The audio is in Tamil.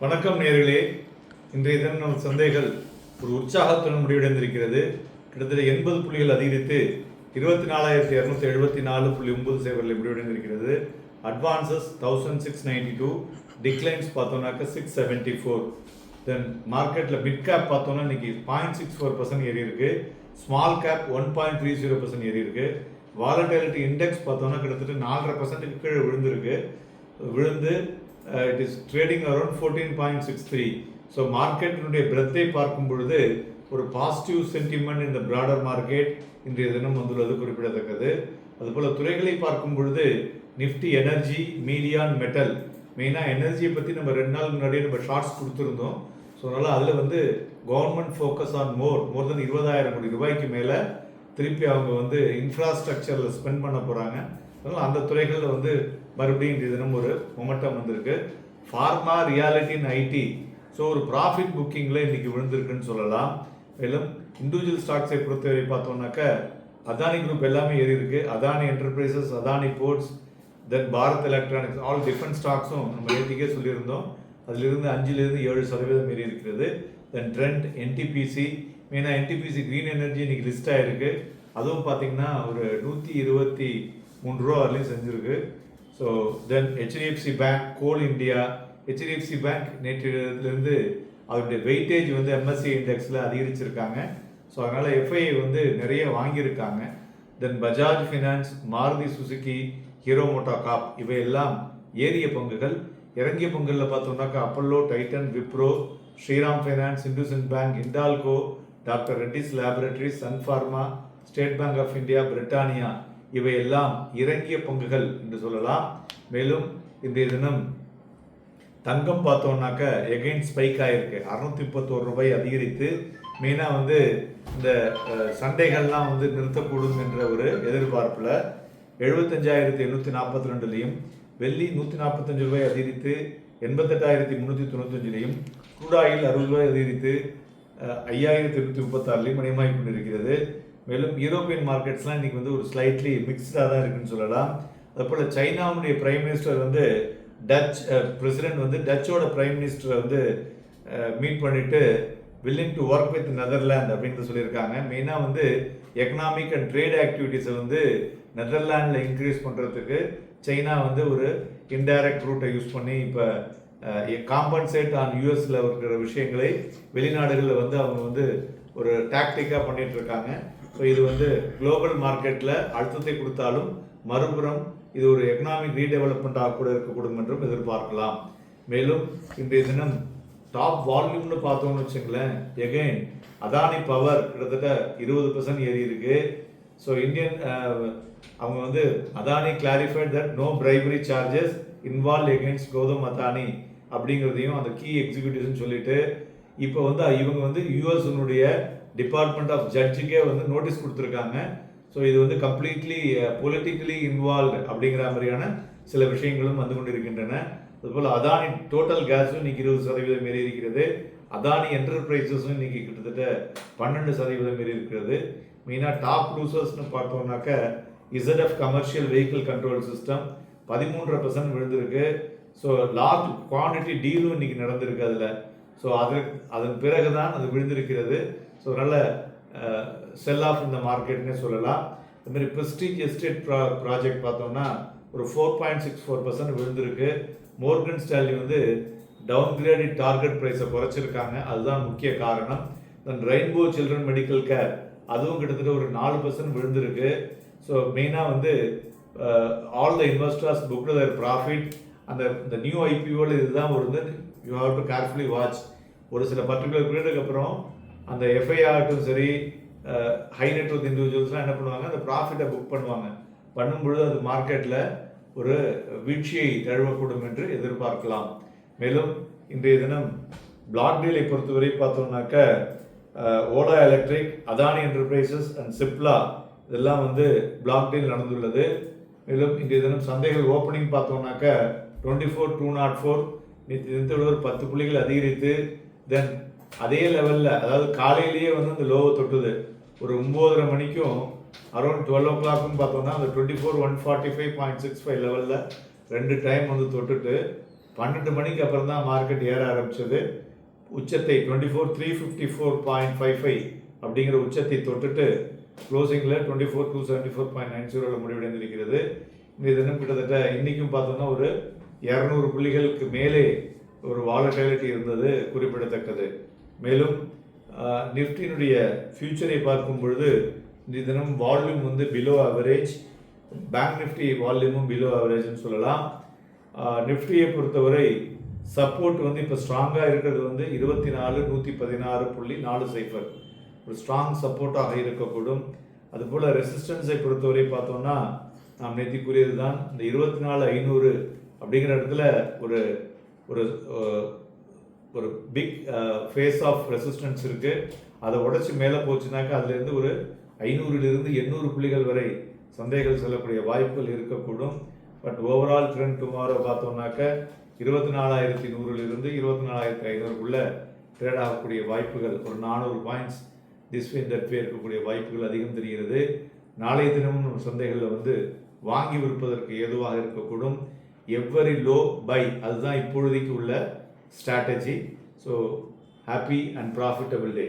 வணக்கம் நேர்களே. இன்றைய தினம் நம்ம சந்தைகள் ஒரு உற்சாகத்துடன் முடிவடைந்திருக்கிறது. கிட்டத்தட்ட 80 புள்ளிகள் அதிகரித்து 24,274.9 சேவரில் முடிவடைந்திருக்கிறது. அட்வான்சஸ் 1692, டிக்ளைன்ஸ் பார்த்தோம்னாக்க 674. தென் மார்க்கெட்டில் மிட் கேப் பார்த்தோம்னா இன்னைக்கு 0.64% ஏறி இருக்கு. ஸ்மால் கேப் 1.30% ஏறி இருக்கு. வாலட்டிலிட்டி இண்டெக்ஸ் பார்த்தோம்னா கிட்டத்தட்ட 4.5% கீழே விழுந்து it is trading around 14.63. So மார்க்கெட்டினுடைய பிரெத்தை பார்க்கும் பொழுது ஒரு பாசிட்டிவ் சென்டிமெண்ட் இந்த பிராடர் மார்க்கெட் இன்றைய தினம் வந்துள்ளது குறிப்பிடத்தக்கது. அதுபோல் துறைகளை பார்க்கும் பொழுது நிஃப்டி எனர்ஜி, மீடியா, மெட்டல், மெயினாக எனர்ஜியை பற்றி நம்ம 2 நாள் முன்னாடியே நம்ம ஷார்ட்ஸ் கொடுத்துருந்தோம். ஸோ அதனால் அதில் கவர்மெண்ட் ஃபோக்கஸ் ஆன் மோர் தென் 20,000 கோடி ரூபாய்க்கு மேலே திருப்பி அவங்க இன்ஃப்ராஸ்ட்ரக்சரில் ஸ்பெண்ட் பண்ண போகிறாங்க. அதனால் அந்த துறைகளில் மறுபடியும் இந்த தினம் ஒரு மொமெண்டம் வந்திருக்கு. Pharma, realty and IT so ஒரு ப்ராஃபிட் புக்கிங்கில் இன்றைக்கி விழுந்திருக்குன்னு சொல்லலாம். மேலும் இண்டிவிஜுவல் ஸ்டாக்ஸை பொறுத்தவரை பார்த்தோம்னாக்க அதானி குரூப் எல்லாமே ஏறி இருக்கு. Adani enterprises, Adani ports, then Bharat electronics, all different ஸ்டாக்ஸும் நம்ம ஏற்றிக்கே சொல்லியிருந்தோம். அதிலிருந்து 5-7% ஏறி இருக்கிறது. தென் ட்ரெண்ட், என்டிபிசி, மெயினாக என்டிபிசி க்ரீன் எனர்ஜி இன்றைக்கி லிஸ்ட் ஆகிருக்கு. அதுவும் பார்த்திங்கன்னா ஒரு 123 ரூபா வரலையும் செஞ்சுருக்கு. So then HDFC bank, coal India, HDFC bank நேற்றிலிருந்து அவருடைய வெயிட்டேஜ் எம்எஸ்சி இண்டெக்ஸில் அதிகரிச்சிருக்காங்க. ஸோ அதனால் எஃப்ஐஐ நிறைய வாங்கியிருக்காங்க. Then Bajaj finance, Maruti Suzuki, Hero MotoCorp இவையெல்லாம் ஏறிய பங்குகள். இறங்கிய பங்குகளில் பார்த்தோம்னாக்கா Apollo, Titan, Wipro, Shriram finance, IndusInd bank, Hindalco, doctor Reddy's laboratories, sun pharma, state bank of India, Britannia இவையெல்லாம் இறங்கிய பங்குகள் என்று சொல்லலாம். மேலும் இன்றைய தினம் தங்கம் பார்த்தோம்னாக்க எகைன் ஸ்பைக் ஆகிருக்கு. 631 ரூபாய் அதிகரித்து மெயினாக இந்த சண்டைகள்லாம் நிறுத்தக்கூடும் என்ற ஒரு எதிர்பார்ப்பில் 75,842லையும், வெள்ளி 145 ரூபாய் அதிகரித்து 88,395லையும், க்ரூட் ஆயில் 60 ரூபாய் அதிகரித்து 5,836லையும் மணியமாகி கொண்டிருக்கிறது. மேலும் யூரோப்பியன் மார்க்கெட்ஸ்லாம் இன்றைக்கி ஒரு ஸ்லைட்லி மிக்ஸ்டாக தான் இருக்குன்னு சொல்லலாம். அதுபோல் சைனாவுடைய பிரைம் மினிஸ்டர் டச் பிரசிடென்ட் டச்சோட பிரைம் மினிஸ்டரை மீட் பண்ணிவிட்டு willing to work with Netherlands அப்படின்னு சொல்லியிருக்காங்க. மெயினாக எக்கனாமிக் அண்ட் ட்ரேட் ஆக்டிவிட்டீஸை நெதர்லாண்டில் இன்க்ரீஸ் பண்ணுறதுக்கு சைனா ஒரு இன்டைரக்ட் ரூட்டை யூஸ் பண்ணி இப்போ காம்பன்சேட் ஆன் யூஎஸில் இருக்கிற விஷயங்களை வெளிநாடுகளில் அவங்க ஒரு டாக்டிக்காக பண்ணிகிட்டு இருக்காங்க. ஸோ இது குளோபல் மார்க்கெட்டில் அழுத்தத்தை கொடுத்தாலும் மறுபுறம் இது ஒரு எக்கனாமிக் ரீடெவலப்மெண்ட்டாக கூட இருக்கக்கூடும் என்றும் எதிர்பார்க்கலாம். மேலும் இன்றைய தினம் டாப் வால்யூம்னு பார்த்தோம்னு வச்சுங்களேன், எகைன் அதானி பவர் கிட்டத்தட்ட 20% ஏறி இருக்கு. ஸோ இந்தியன் அவங்க Adani clarified that no bribery charges involve against Gautam Adani அப்படிங்கிறதையும் அந்த கீ எக்ஸிக்யூட்டிவ்ஸ்னு சொல்லிட்டு இப்போ இவங்க யூஎஸ்னுடைய டிபார்ட்மெண்ட் ஆஃப் ஜட்ஜுக்கே நோட்டீஸ் கொடுத்துருக்காங்க. ஸோ இது கம்ப்ளீட்லி பொலிட்டிக்கலி இன்வால்வ் அப்படிங்கிற மாதிரியான சில விஷயங்களும் கொண்டிருக்கின்றன. அதுபோல் அதானி டோட்டல் கேஸும் இன்னைக்கு 20% ஏறி இருக்கிறது. அதானி என்டர்பிரைசஸும் இன்னைக்கு கிட்டத்தட்ட 12% ஏறி இருக்கிறது. மெயினாக டாப் லூசர்ஸ்னு பார்த்தோம்னாக்க ZF commercial vehicle control system 13% விழுந்திருக்கு. ஸோ லார்ஜ் குவான்டிட்டி டீலும் இன்னைக்கு நடந்திருக்கு அதில். ஸோ அதன் பிறகு தான் அது விழுந்திருக்கிறது. ஸோ நல்ல செல் ஆஃப் இந்த மார்க்கெட்னே சொல்லலாம். அதுமாதிரி ப்ரெஸ்டீஜ் எஸ்டேட் ப்ராஜெக்ட் பார்த்தோம்னா ஒரு 4.64% விழுந்திருக்கு. மோர்கன் ஸ்டான்லி டவுன்கிரேட் டார்கெட் ப்ரைஸை குறைச்சிருக்காங்க, அதுதான் முக்கிய காரணம். Then Rainbow Children Medical Care அதுவும் கிட்டத்தட்ட ஒரு 4% விழுந்திருக்கு. ஸோ மெயினாக all the investors book their profit. அந்த நியூ ஐபிஓவில் இதுதான் you have to carefully watch. ஒரு சில பர்டிகுலர் பீரியடுக்கு அப்புறம் அந்த எஃப்ஐஆர்ட்டும் சரி, ஹை நெட்வொர்க் இண்டிவிஜுவல்ஸ்லாம் என்ன பண்ணுவாங்க, அந்த ப்ராஃபிட்டை புக் பண்ணும்பொழுது அது மார்க்கெட்டில் ஒரு வீழ்ச்சியை தழுவக்கூடும் என்று எதிர்பார்க்கலாம். மேலும் இன்றைய தினம் பிளாக் டீலை பொறுத்தவரை பார்த்தோம்னாக்க Ola electric, Adani enterprises and Cipla இதெல்லாம் பிளாக் டீல் நடந்துள்ளது. மேலும் இன்றைய தினம் சந்தைகள் ஓப்பனிங் பார்த்தோம்னாக்க 24,204 ஒரு 10 புள்ளிகள் அதிகரித்து, தென் அதே லெவலில் அதாவது காலையிலேயே இந்த லோவை தொட்டுது. ஒரு 9:30 மணிக்கும் அரௌண்ட் 12 o'clock பார்த்தோம்னா அந்த 24,145.65 லெவலில் 2 டைம் தொட்டுட்டு 12 மணிக்கு அப்புறம் தான் மார்க்கெட் ஏற ஆரம்பிச்சது. உச்சத்தை 24,354.55 அப்படிங்கிற உச்சத்தை தொட்டுட்டு க்ளோசிங்கில் 24,274.90 முடிவடைந்திருக்கிறது. இந்த தினம் கிட்டத்தட்ட இன்றைக்கும் பார்த்தோம்னா ஒரு 200 புள்ளிகளுக்கு மேலே ஒரு வாலட்டிலிட்டி இருந்தது குறிப்பிடத்தக்கது. மேலும் நிஃப்டியினுடைய ஃபியூச்சரை பார்க்கும் பொழுது இந்த தினம் வால்யூம் வந்து பிலோ ஆவரேஜ், பேங்க் நிஃப்டி வால்யூமும் பிலோ ஆவரேஜ்னு சொல்லலாம். நிஃப்டியை பொறுத்தவரை சப்போர்ட் வந்து இப்போ ஸ்ட்ராங்காக இருக்கிறது வந்து 24,116.40 ஒரு ஸ்ட்ராங் சப்போர்ட்டாக இருக்கக்கூடும். அதுபோல் ரெசிஸ்டன்ஸை பொறுத்தவரை பார்த்தோம்னா நாம் நேற்று கூறியது தான், இந்த 24,500 அப்படிங்கிற இடத்துல ஒரு ஒரு ஒரு பிக் ஃபேஸ் ஆஃப் ரெசிஸ்டன்ஸ் இருக்குது. அதை உடச்சி மேலே போச்சுனாக்கா அதுலேருந்து ஒரு 500லிருந்து 800 புள்ளிகள் வரை சந்தைகள் செல்லக்கூடிய வாய்ப்புகள் இருக்கக்கூடும். பட் ஓவரால் ட்ரெண்ட் டுமாரோ பார்த்தோம்னாக்க 24,100லிருந்து 24,500க்குள்ள ட்ரேட் ஆகக்கூடிய வாய்ப்புகள், ஒரு 400 points this way that way இருக்கக்கூடிய வாய்ப்புகள் அதிகம் தெரிகிறது. நாளைய தினமும் நம்ம சந்தைகளில் வந்து வாங்கி விற்பதற்கு ஏதுவாக இருக்கக்கூடும். எவ்வரி லோ பை, அதுதான் இப்பொழுதைக்கு உள்ள strategy. So happy and profitable day.